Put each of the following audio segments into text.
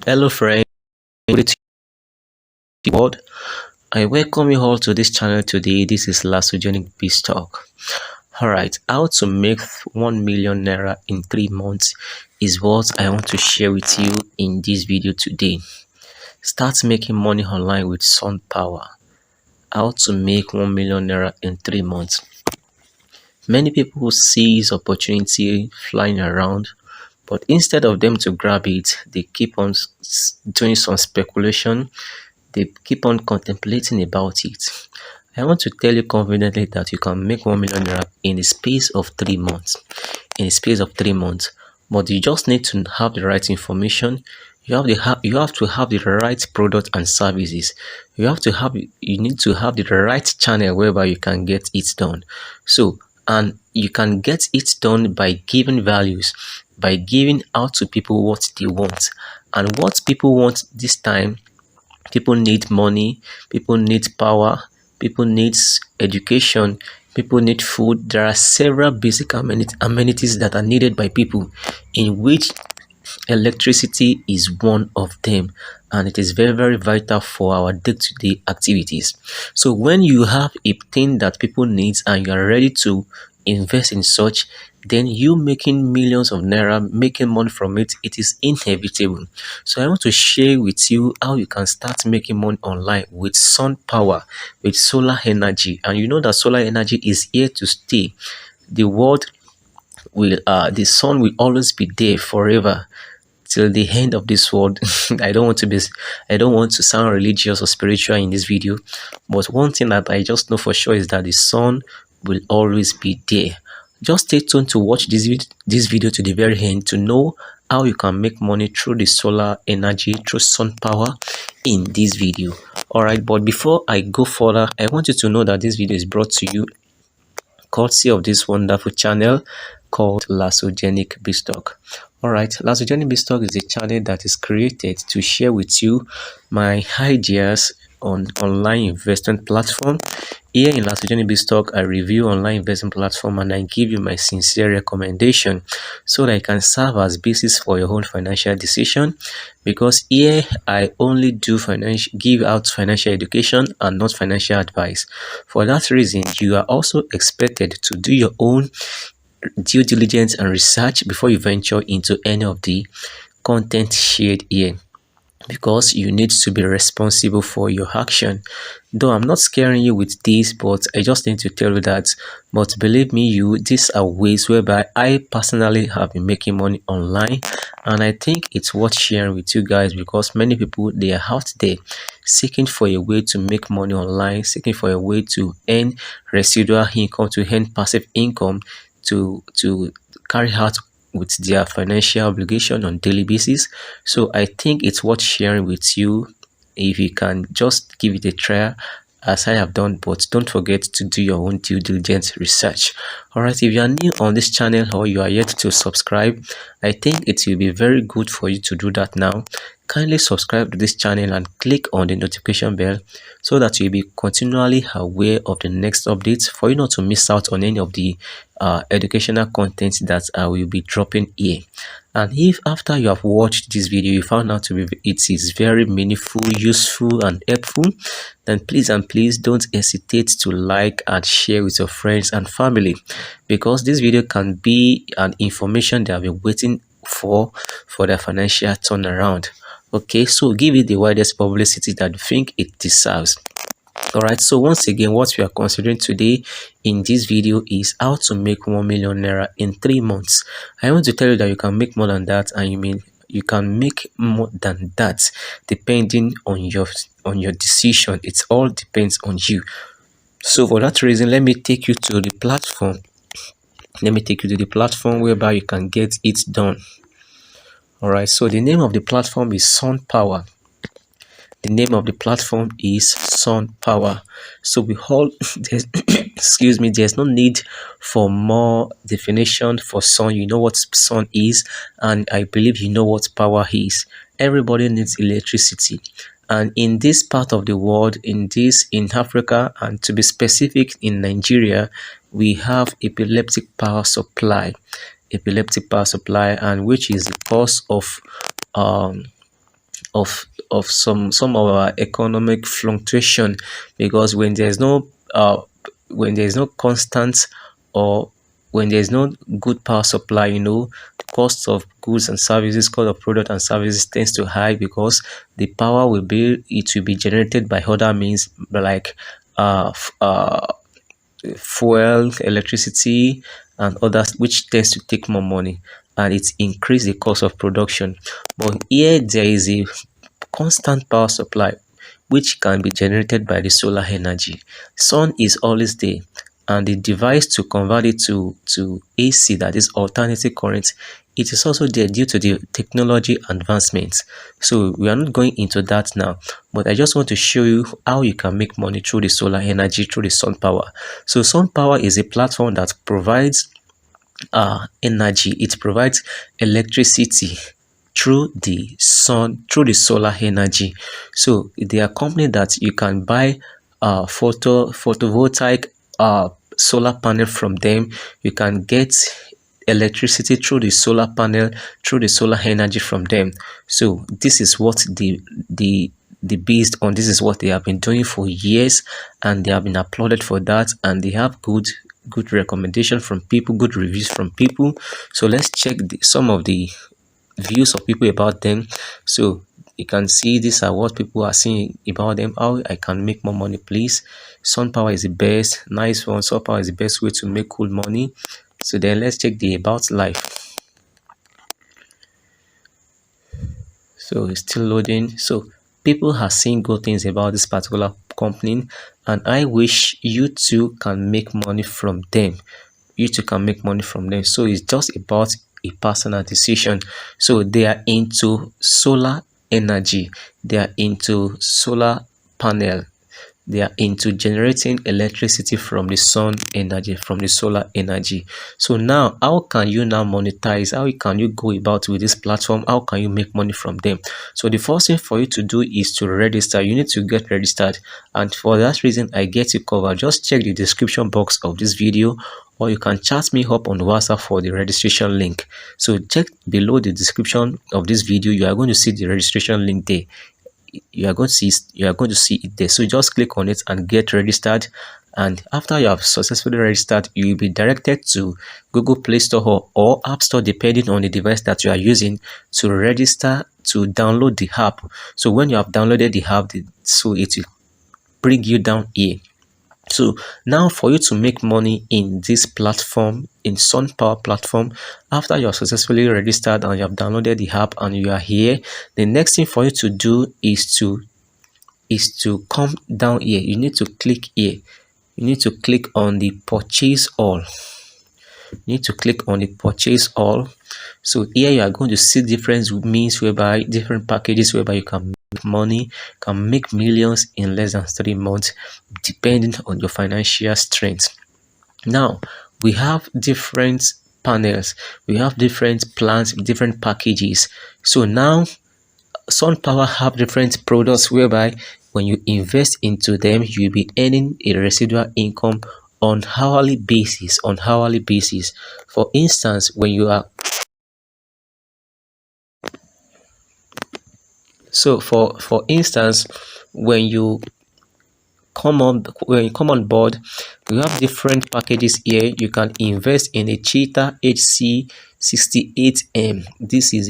Hello friends, world. I welcome you all to this channel today. This is Lasogenic Biz Talk. Alright, how to make 1 million naira in 3 months is what I want to share with you in this video today. Start making money online with Sun Power. How to make 1 million naira in 3 months. Many people see this opportunity flying around, but instead of them to grab it, they keep on doing some speculation. They keep on contemplating about it. I want to tell you confidently that you can make 1 million naira in the space of 3 months. In the space of 3 months, but you just need to have the right information. You have to have the right product and services. You need to have the right channel whereby you can get it done. So, and you can get it done by giving values, by giving out to people what they want. And what people want this time, people need money, people need power, people need education, people need food. There are several basic amenities that are needed by people, in which electricity is one of them, and it is very vital for our day-to-day activities. So when you have a thing that people need and you are ready to invest in such, then you making millions of naira, making money from it, it is inevitable. So I want to share with you how you can start making money online with Sun Power, with solar energy. And you know that solar energy is here to stay. The world will the sun will always be there forever till the end of this world. I don't want to sound religious or spiritual in this video, but one thing that I just know for sure is that the sun will always be there. Just stay tuned to watch this video to the very end to know how you can make money through the solar energy, through Sun Power in this video. All right, but before I go further, I want you to know that this video is brought to you courtesy of this wonderful channel called Lasogenic Biz Talk. Alright, Lasogenic Biz Talk is a channel that is created to share with you my ideas on online investment platform. Here in Lasogenic Biz Talk, I review online investment platform and I give you my sincere recommendation so that it can serve as basis for your own financial decision. Because here I only give out financial education and not financial advice. For that reason, you are also expected to do your own due diligence and research before you venture into any of the content shared here, because you need to be responsible for your action. Though I'm not scaring you with this, but I just need to tell you that, but believe me, these are ways whereby I personally have been making money online, and I think it's worth sharing with you guys, because many people, they are out there seeking for a way to make money online, seeking for a way to earn residual income, to earn passive income, to carry out with their financial obligation on daily basis. So I think it's worth sharing with you if you can just give it a try as I have done, but don't forget to do your own due diligence research. Alright, if you are new on this channel or you are yet to subscribe, I think it will be very good for you to do that now. Kindly subscribe to this channel and click on the notification bell so that you'll be continually aware of the next updates, for you not to miss out on any of the educational content that I will be dropping here. And if after you have watched this video you found out it is very meaningful, useful and helpful, then please and please don't hesitate to like and share with your friends and family, because this video can be an information they have been waiting for their financial turnaround. Okay, so give it the widest publicity that you think it deserves. Alright, so once again, what we are considering today in this video is how to make 1 million naira in 3 months. I want to tell you that you can make more than that, and you can make more than that depending on your decision. It all depends on you. So for that reason, let me take you to the platform. Let me take you to the platform whereby you can get it done. Alright, so the name of the platform is Sun Power. The name of the platform is Sun Power. So we all excuse me, there's no need for more definition for sun. You know what sun is, and I believe you know what power is. Everybody needs electricity, and in this part of the world, in Africa, and to be specific, in Nigeria, we have epileptic power supply, and which is the cause of some of our economic fluctuation, because when there's no constant, or when there's no good power supply, the cost of goods and services, cost of product and services tends to high, because the power will be generated by other means, like fuel, electricity, and others, which tends to take more money, and it increase the cost of production. But here there is a constant power supply, which can be generated by the solar energy. Sun is always there, and the device to convert it to AC, that is alternating current, it is also there due to the technology advancements. So we are not going into that now, but I just want to show you how you can make money through the solar energy, through the sun power. So sun power is a platform that provides energy. It provides electricity through the sun, through the solar energy. So they are company that you can buy photovoltaic solar panel from them. You can get electricity through the solar panel, through the solar energy from them. So this is what the based on, this is what they have been doing for years, and they have been applauded for that, and they have good recommendation from people, good reviews from people. So let's check some of the views of people about them. So you can see these are what people are saying about them. How I can make more money, please. Sun power is the best. Nice one. Sun power is the best way to make cool money. So then let's check the about life. So it's still loading. So people are saying good things about this particular company, and I wish you too can make money from them. You too can make money from them. So it's just about a personal decision. So they are into solar energy, they are into solar panel, they are into generating electricity from the sun energy, from the solar energy. So now, how can you now monetize? How can you go about with this platform? How can you make money from them? So the first thing for you to do is to register. You need to get registered, and for that reason I get you covered. Just check the description box of this video, or you can chat me up on WhatsApp for the registration link. So check below the description of this video. You are going to see the registration link there. You are going to see it there. So just click on it and get registered, and after you have successfully registered, you will be directed to Google Play Store or App Store, depending on the device that you are using, to register to download the app. So when you have downloaded the app, so it will bring you down here. So now, for you to make money in this platform, in Sun Power platform, after you are successfully registered and you have downloaded the app and you are here, the next thing for you to do is to come down here. You need to click here. You need to click on the purchase all. You need to click on the purchase all. So here you are going to see different means whereby, different packages whereby you can make money, can make millions in less than 3 months, depending on your financial strength. Now we have different panels, we have different plans, different packages. So now Sun Power have different products whereby when you invest into them, you'll be earning a residual income on hourly basis. For instance, when you are so for instance, when you come on board, we have different packages here. You can invest in a Cheetah HC68M. This is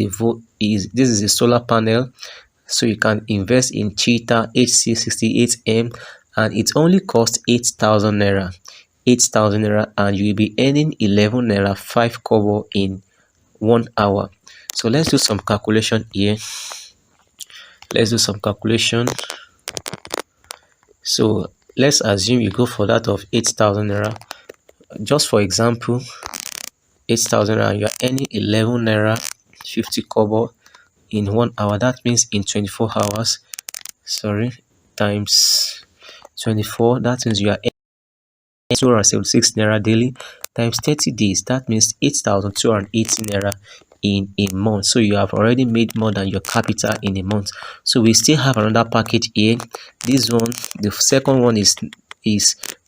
a solar panel. So you can invest in Cheetah HC68M, and it only costs 8,000 naira. 8,000 naira, and you will be earning 11 naira 5 kobo in 1 hour. So let's do some calculation here. So let's assume you go for that of 8,000 naira. Just for example, 8,000 naira, you are earning 11 naira 50 kobo in 1 hour. That means in 24 hours, times 24, that means you are earning 276 naira daily, times 30 days. That means 8,280 naira in a month. So you have already made more than your capital in a month. So we still have another package here. This one, the second one, is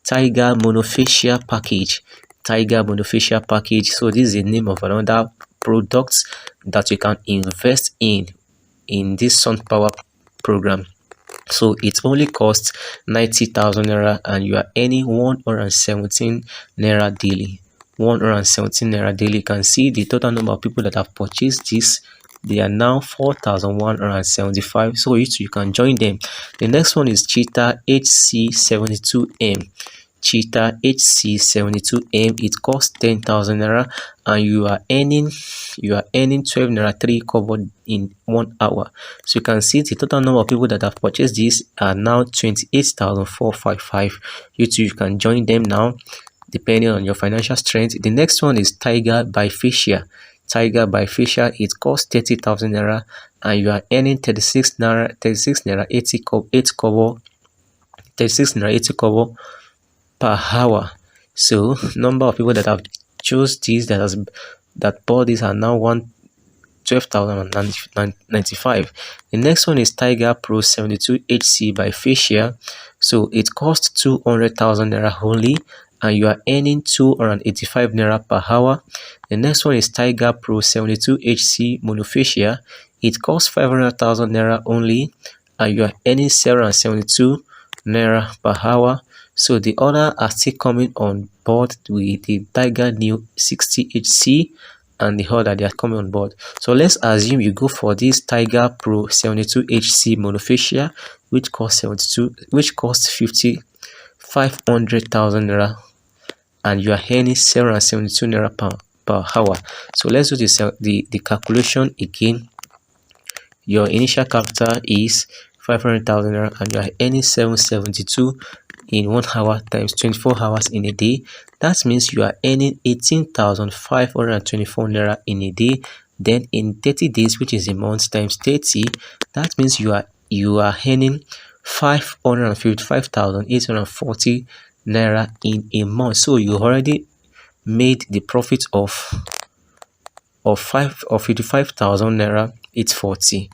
Tiger Monofacial package. So this is the name of another product that you can invest in in this sun power program. So it only costs 90,000 naira and you are earning 117 naira daily. 117 naira daily. You can see the total number of people that have purchased this. They are now 4,175. So you can join them. The next one is Cheetah HC72M. Cheetah HC72M. It costs 10,000 naira and you are earning 12 naira 3 kobo in 1 hour. So you can see the total number of people that have purchased this are now 28,455. You can join them now depending on your financial strength. The next one is Tiger by Fascia. Tiger by Fascia, it costs 30,000 naira and you are earning 36 naira 80 kobo, 8 kobo, 36 naira 80 kobo per hour. So number of people that have chose this that bought this are now 12,095. The next one is Tiger Pro 72HC by Fascia. So it costs 200,000 naira only and you are earning 285 naira per hour. The next one is Tiger Pro 72HC Monofascia. It costs 500,000 naira only and you are earning 772 naira per hour. So the other are still coming on board with the Tiger New 60HC and the other, they are coming on board. So let's assume you go for this Tiger Pro 72HC Monofascia, which costs 500,000 naira and you are earning 772 naira per hour. So let's do the calculation again. Your initial capital is 500,000 naira and you are earning 772 in 1 hour times 24 hours in a day. That means you are earning 18,524 naira in a day. Then in 30 days, which is a month, times 30, that means you are earning 555,840 naira in a month. So you already made the profit of 55,000 naira. It's 40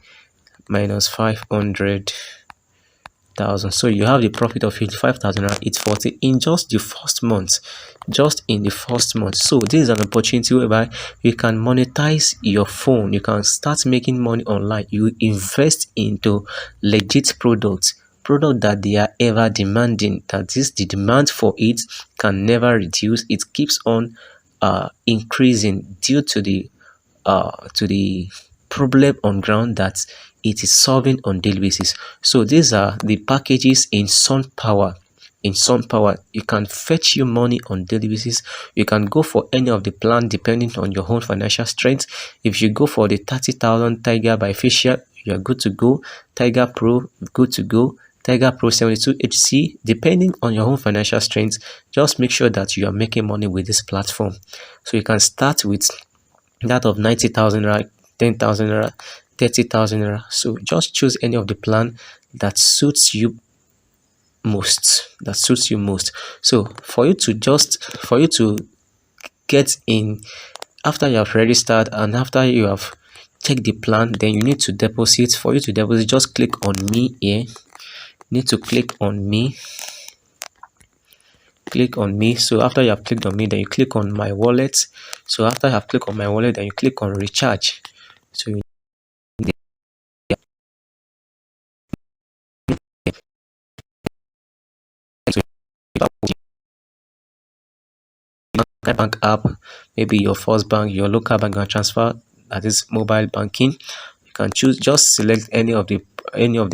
minus 500,000. So you have the profit of 55,000 naira. It's 40 in just the first month. Just in the first month. So this is an opportunity whereby you can monetize your phone. You can start making money online. You invest into legit products that they are ever demanding. That is, the demand for it can never reduce. It keeps on increasing due to the problem on ground that it is solving on daily basis. So these are the packages in sun power. In sun power, you can fetch your money on daily basis. You can go for any of the plan depending on your own financial strength. If you go for the 30,000 Tiger by Fascia, you are good to go. Tiger Pro, good to go. Tiger Pro 72HC, depending on your own financial strength, just make sure that you are making money with this platform. So you can start with that of 90,000 naira, 10,000 naira, 30,000 naira. So just choose any of the plan that suits you most. So for you to get in, after you have registered and after you have checked the plan, then you need to deposit. For you to deposit, just click on me here. You need to click on me. So after you have clicked on me, then you click on my wallet. So after you have clicked on my wallet, then you click on recharge. So you bank app, maybe your first bank, your local bank, and transfer, that is mobile banking. You can choose, just select any of the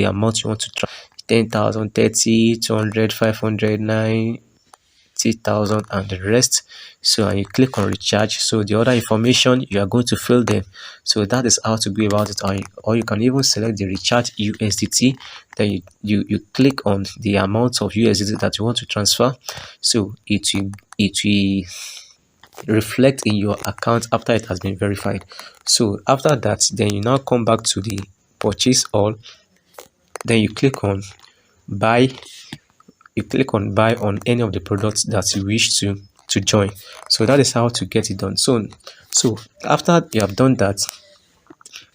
amounts you want to try. 10,000, 30, 200, 500, 90,000 and the rest. So and you click on recharge. So the other information, you are going to fill them. So that is how to go about it. Or you can even select the recharge USDT. Then you click on the amount of USDT that you want to transfer. So it will reflect in your account after it has been verified. So after that, then you now come back to the purchase all. Then you click on buy. You click on buy on any of the products that you wish to join. So that is how to get it done. So after you have done that,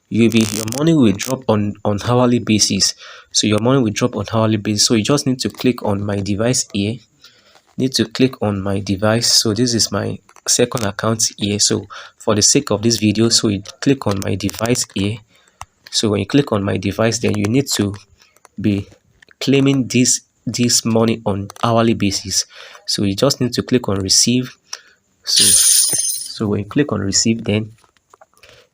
your money will drop on hourly basis. So your money will drop on hourly basis. So you just need to click on my device here. Need to click on my device. So this is my second account here. So for the sake of this video, so you click on my device here. So when you click on my device, then you need to be claiming this money on hourly basis. So you just need to click on receive. So when you click on receive, then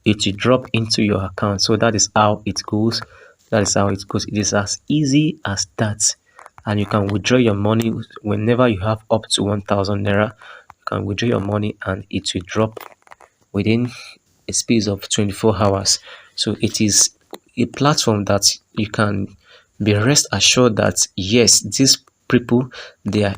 it will drop into your account. So that is how it goes. That is how it goes. It is as easy as that. And you can withdraw your money whenever you have up to 1,000 naira. You can withdraw your money and it will drop within a space of 24 hours. So it is a platform that you can be rest assured that yes, these people, they are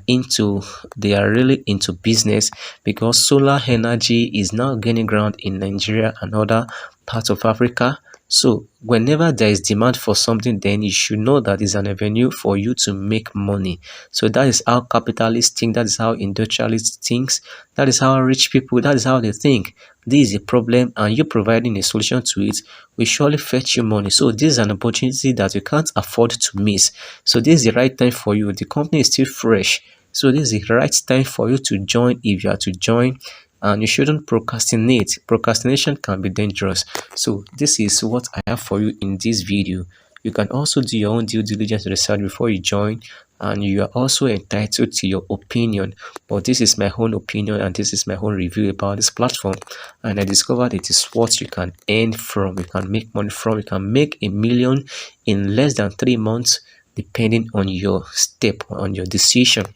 really into business, because solar energy is now gaining ground in Nigeria and other parts of Africa. So whenever there is demand for something, then you should know that is an avenue for you to make money. So that is how capitalists think, that is how industrialists think, that is how rich people, that is how they think. This is a problem and you providing a solution to it will surely fetch you money. So this is an opportunity that you can't afford to miss. So this is the right time for you. The company is still fresh. So this is the right time for you to join if you are to join, and you shouldn't procrastinate. Procrastination can be dangerous. So this is what I have for you in this video. You can also do your own due diligence research before you join, and you are also entitled to your opinion. But this is my own opinion and this is my own review about this platform, and I discovered it is what you can earn from, you can make money from. You can make 1 million in less than 3 months, depending on your step, on your decision.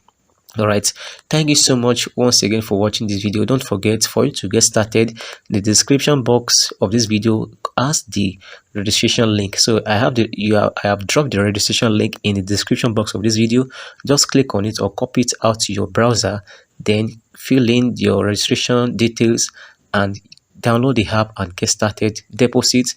All right, thank you so much once again for watching this video. Don't forget, for you to get started, the description box of this video has the registration link. So I have dropped the registration link in the description box of this video. Just click on it or copy it out to your browser, then fill in your registration details and download the app and get started. Deposit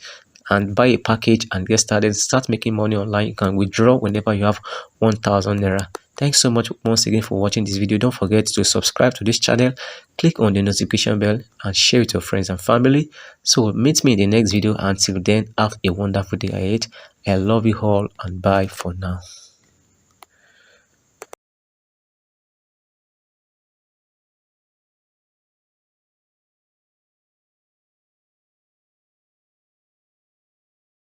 and buy a package and get started. Start making money online. You can withdraw whenever you have 1,000 naira. Thanks so much once again for watching this video. Don't forget to subscribe to this channel, click on the notification bell and share with your friends and family. So meet me in the next video. Until then, have a wonderful day ahead. I love you all and bye for now.